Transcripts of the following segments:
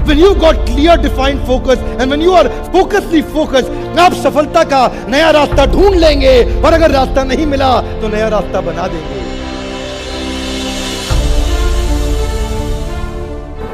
when you got clear defined focus and when you are focusedly focused, आप सफलता का नया रास्ता ढूंढ लेंगे, और अगर रास्ता नहीं मिला तो नया रास्ता बना देंगे।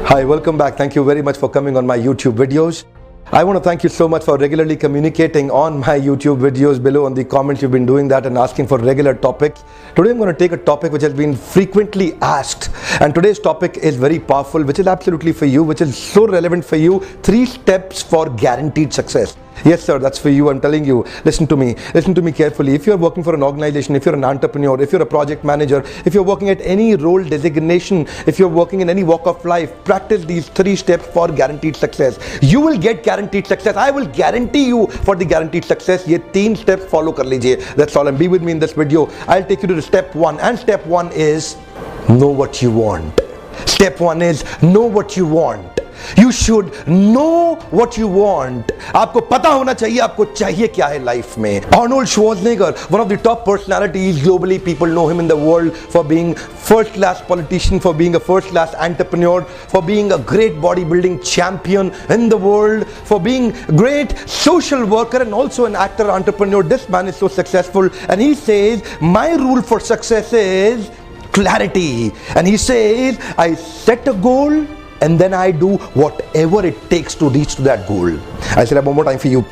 Hi, welcome back. Thank you very much for coming on my YouTube videos. I want to thank you so much for regularly communicating on my YouTube videos below on the comments. You've been doing that and asking for regular topics. Today I'm going to take a topic which has been frequently asked, and today's topic is very powerful, which is absolutely for you, which is so relevant for you. 3 steps for guaranteed success. Yes sir, that's for you. I'm telling you, listen to me carefully. If you're working for an organization, if you're an entrepreneur, if you're a project manager, if you're working at any role designation, if you're working in any walk of life, practice these 3 steps for guaranteed success. You will get guaranteed success. I will guarantee you for the guaranteed success. Ye 3 steps follow kar lijiye. That's all, and be with me in this video. I'll take you to the step 1, and step 1 is know what you want. Step 1 is know what you want. You should know what you want. आपको पता होना चाहिए आपको चाहिए क्या है life में. Arnold Schwarzenegger, one of the top personalities globally, people know him in the world for being first-class politician, for being a first-class entrepreneur, for being a great bodybuilding champion in the world, for being great social worker and also an actor entrepreneur. This man is so successful, and he says my rule for success is clarity. And he says I set a goal and then I do whatever it takes to reach to that goal. I said that one more time for you.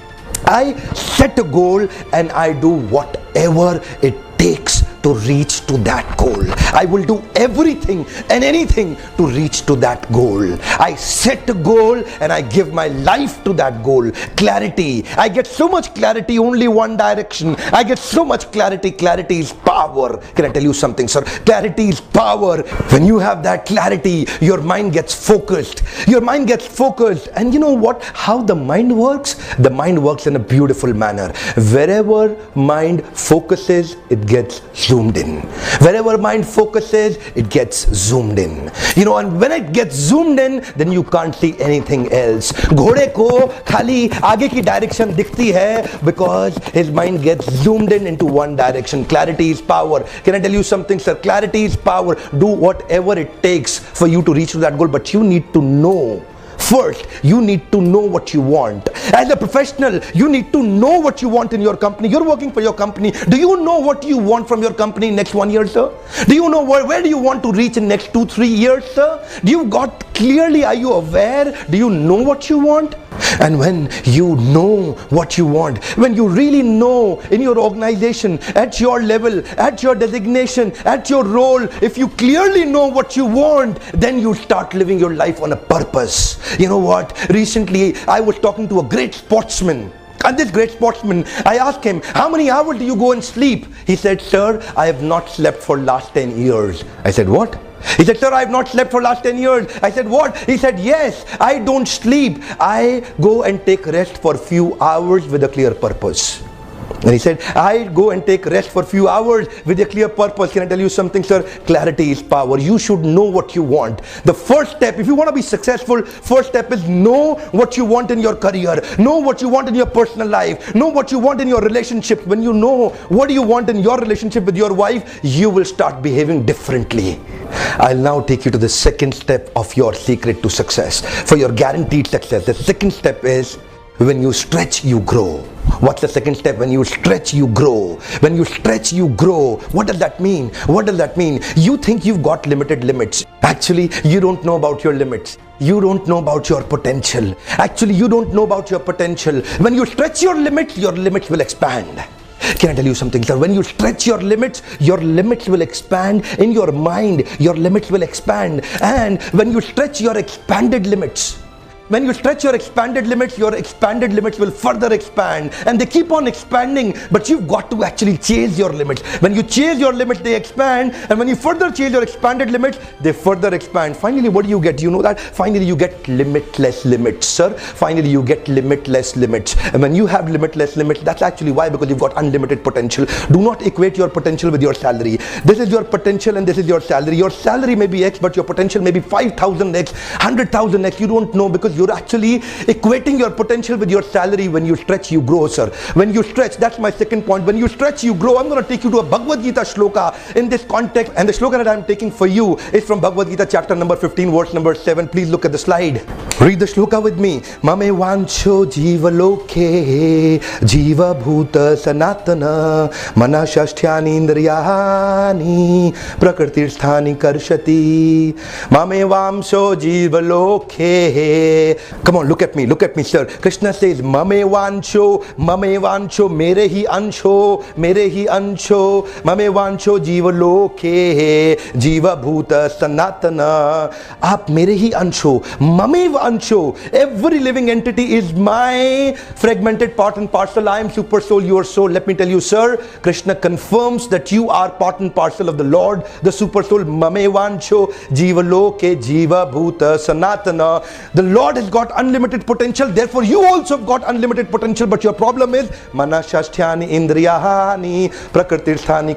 I set a goal and I do whatever it takes to reach to that goal. I will do everything and anything to reach to that goal. I set a goal and I give my life to that goal. Clarity. I get so much clarity, only one direction. I get so much clarity. Clarity is power. Can I tell you something, sir? Clarity is power. When you have that clarity, your mind gets focused. Your mind gets focused. And you know what? How the mind works? The mind works in a beautiful manner. Wherever mind focuses, it gets zoomed in. Wherever mind focuses, it gets zoomed in. You know, and when it gets zoomed in, then you can't see anything else. घोड़े को खाली आगे की direction दिखती है because his mind gets zoomed in into one direction. Clarity is power. Can I tell you something, sir? Clarity is power. Do whatever it takes for you to reach to that goal, but you need to know. First, you need to know what you want. As a professional, you need to know what you want in your company. You're working for your company. Do you know what you want from your company next 1 year, sir? Do you know where do you want to reach in next 2-3 years, sir? Do you got clearly, are you aware? Do you know what you want? And when you know what you want, when you really know in your organization, at your level, at your designation, at your role, if you clearly know what you want, then you start living your life on a purpose. You know what? Recently, I was talking to a great sportsman. And this great sportsman, I asked him, how many hours do you go and sleep? He said, sir, I have not slept for last 10 years. I said, what? He said, sir, I have not slept for last 10 years. I said, what? He said, yes, I don't sleep. I go and take rest for a few hours with a clear purpose. And he said, I go and take rest for a few hours with a clear purpose. Can I tell you something, sir? Clarity is power. You should know what you want. The first step, if you want to be successful, first step is know what you want in your career. Know what you want in your personal life. Know what you want in your relationship. When you know what you want in your relationship with your wife, you will start behaving differently. I'll now take you to the second step of your secret to success. For your guaranteed success, the second step is when you stretch, you grow. What's the second step? When you stretch, you grow. When you stretch, you grow. What does that mean? What does that mean? You think you've got limited limits. Actually, you don't know about your limits. You don't know about your potential. Actually, you don't know about your potential. When you stretch your limits will expand. Can I tell you something, sir? When you stretch your limits will expand. In your mind, your limits will expand. And when you stretch your expanded limits, when you stretch your expanded limits will further expand, and they keep on expanding, but you've got to actually chase your limits. When you chase your limits, they expand, and when you further chase your expanded limits, they further expand. Finally, what do you get? You know that? Finally, you get limitless limits, sir. Finally, you get limitless limits. And when you have limitless limits, that's actually why, because you've got unlimited potential. Do not equate your potential with your salary. This is your potential and this is your salary. Your salary may be X, but your potential may be 5,000X, 100,000X. You don't know because You're actually equating your potential with your salary. When you stretch, you grow, sir. When you stretch, that's my second point. When you stretch, you grow. I'm going to take you to a Bhagavad Gita shloka in this context. And the shloka that I'm taking for you is from Bhagavad Gita chapter number 15, verse number 7. Please look at the slide. Read the shloka with me. Mame vancho jiva loke jiva bhuta sanatana mana shashthyani indriyani prakritir sthani karshati. Mame vamso jiva loke. Come on, look at me, sir. Krishna says, Mame vancho, mere hi ansho, Mame vancho jiva loke, jiva bhuta sanatana. Aap mere hi ansho, Mame vancho. Every living entity is my fragmented part and parcel. I am super soul, your soul. Let me tell you, sir, Krishna confirms that you are part and parcel of the Lord, the super soul. Mame vancho, jiva loke, jiva bhuta sanatana. The Lord has got unlimited potential, therefore you also have got unlimited potential, but your problem is manashashthyani indriyani prakritir sthani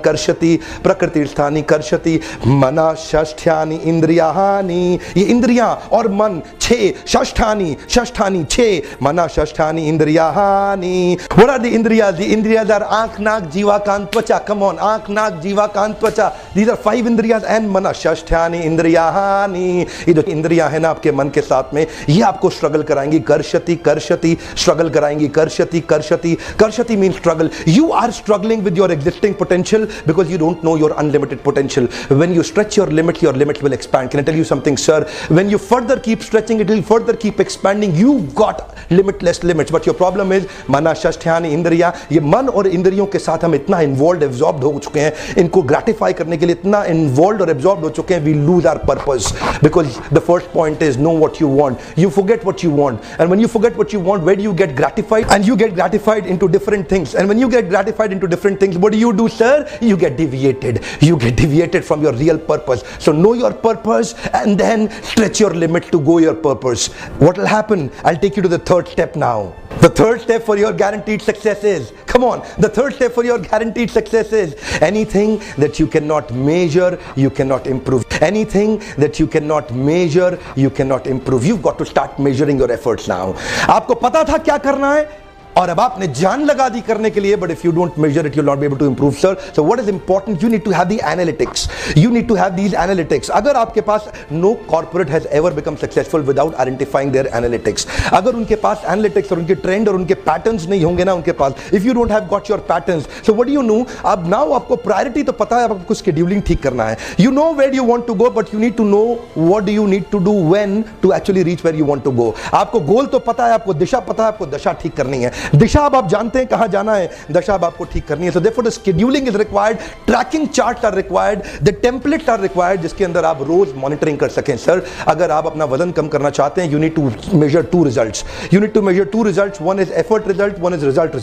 karshati manashashthyani indriyani. ये इंद्रियां और मन 6 shasthani 6 manashashthyani indriyani. What are the indriyas? The indriyas are aankh, naak, jiva, kan, twacha. Come on, aankh, naak, jiva, kan, twacha. These are 5 indriyas and manashashthyani indriyani. ये जो इंद्रियां है ना आपके मन के साथ में, ये आपको स्ट्रगल कराएंगी. कर्षति स्ट्रगल कराएंगी. कर्षति means struggle. You are struggling with your existing potential because you don't know your unlimited potential. When you stretch your limits will expand. Can I tell you something, sir? When you further keep stretching, it will further keep expanding. You've got limitless limits, but your problem is manashashthyani indriya. ये मन और इंद्रियों के साथ हम इतना involved, absorbed हो चुके हैं, इनको gratify करने के लिए इतना involved और absorbed हो चुके हैं, we lose our purpose. Because the first point is know what you want. You forget what you want, and when you forget what you want, where do you get gratified? And you get gratified into different things. And when you get gratified into different things, what do, sir? You get deviated. You get deviated from your real purpose. So know your purpose and then stretch your limit to go your purpose. What will happen? I'll take you to the third step now. The third step for your guaranteed success is, come on, the third step for your guaranteed success is anything that you cannot measure, you cannot improve. Anything that you cannot measure, you cannot improve. You've got to start measuring your efforts now. आपको पता था क्या करना है और अब आपने जान लगा दी करने के लिए, but if you don't measure it, you'll not be able to improve, sir. So what is important? You need to have the analytics. You need to have these analytics. अगर आपके पास, no corporate has ever become successful without identifying their analytics. अगर उनके पास analytics और उनके trend और उनके patterns नहीं होंगे ना उनके पास, if you don't have got your patterns, so what do? अब now आपको priority तो पता है, आपको scheduling ठीक करना है. You know where you want to go, but you need to know what do you need to do when to actually reach where you want to go. आपको goal तो पता है, आपको दिशा पता है, आपको दशा ठीक करनी है. दिशा अब आप जानते हैं कहां जाना है, दशा अब आपको ठीक करनी है. So therefore the scheduling is required, tracking charts are required, the templates are required, जिसके अंदर आप रोज मॉनिटरिंग कर सकें. सर अगर आप अपना वजन कम करना चाहते हैं, you need to measure 2 results. You need to measure 2 results. One is effort result, one is result.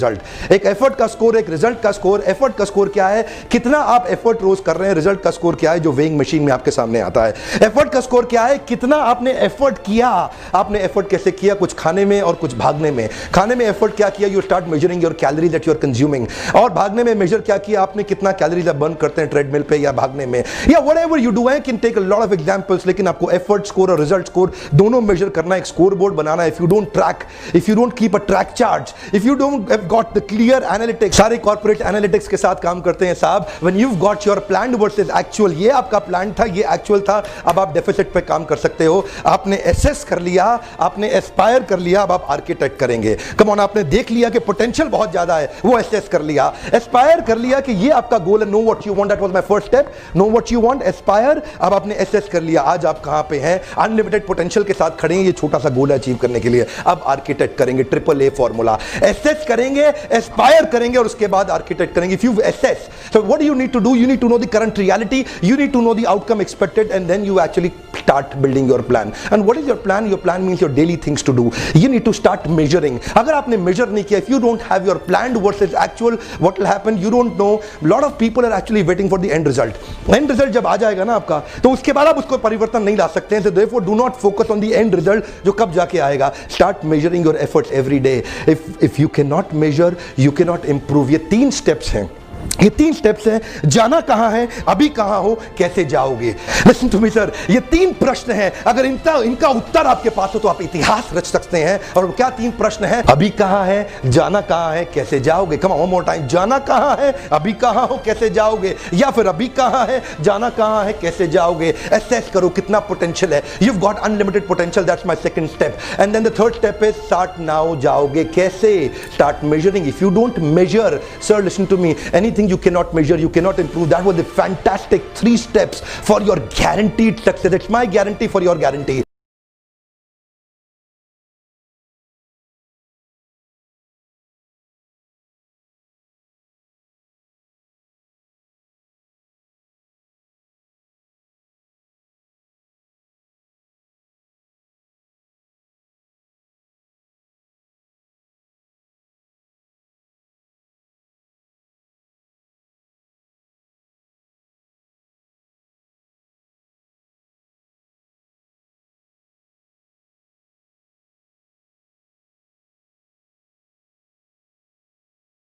एक effort का स्कोर, एक result का स्कोर. effort का स्कोर क्या है? कितना आप effort रोज कर रहे हैं. result का स्कोर क्या है? जो weighing मशीन में आपके सामने आता है. effort का स्कोर क्या है? कितना आपने effort किया. आपने effort कैसे किया? कुछ खाने में और कुछ भागने में. खाने में effort क्या किया? You start measuring your calories that you are consuming. और भागने में measure क्या किया आपने? कितना कैलोरीज आप बर्न करते हैं ट्रेडमिल पे या भागने में, या whatever you do. I can take a lot of examples, लेकिन आपको effort score और result score दोनों measure करना, एक score board banana. If you don't track, if you don't keep a track chart, if you don't have got the clear analytics, सारे corporate analytics के साथ काम करते हैं साहब. When you've got your planned versus actual, ये आपका plan था, ये एक्चुअल था, अब आप डेफिसिट पे काम कर सकते हो. आपने एसेस कर लिया, आपने एस्पायर कर लिया, अब आप आर्किटेक्ट करेंगे. कम ऑन, आपने देख लिया कि पोटेंशियल बहुत ज्यादा है, वो एसेस कर लिया, एस्पायर कर लिया कि ये आपका गोल है. Know what you want, that was my first step. Know what you want, Aspire. अब आपने एसेस कर लिया, आज आप कहां पे हैं, अनलिमिटेड पोटेंशियल के साथ खड़े हैं, ये छोटा सा गोल है अचीव करने के लिए. अब आर्किटेक्ट करेंगे, AAA फॉर्मूला. एसेस करेंगे, एस्पायर करेंगे और उसके बाद आर्किटेक्ट करेंगे. If you assess, so what do you need to do? You need to know the current reality, you need to know the outcome expected, and then you actually start building your plan. And what is your plan? Your plan means your daily things to do. You need to start measuring. अगर आपने measure नहीं किया, if you don't have your planned versus actual, what will happen? You don't know. A lot of people are actually waiting for the end result. End result जब आ जाएगा ना आपका, तो उसके बाद आप उसको परिवर्तन नहीं ला सकते हैं. So therefore do not focus on the end result जो कब जाके आएगा. Start measuring your efforts every day. If you cannot measure, you cannot improve. ये 3 steps हैं. ये 3 स्टेप्स हैं। जाना कहां है, अभी कहां हो, कैसे जाओगे। लिसन टू मी सर, ये 3 प्रश्न हैं। अगर इनका उत्तर आपके पास हो तो आप इतिहास रच सकते हैं। और क्या 3 प्रश्न हैं? अभी कहां है, जाना कहां है, कैसे जाओगे। Come on, one more time. जाना कहां है, अभी कहां हो, कैसे जाओगे, या फिर अभी कहां है, जाना कहां है, कैसे जाओगे। एसेस करो कितना पोटेंशियल है। You got unlimited potential, that's my second step. And then the third step is start now. जाओगे कैसे? Start measuring. If you don't measure, sir listen to me, anything you cannot measure, you cannot improve. That was the fantastic 3 steps for your guaranteed success. It's my guarantee for your guarantee.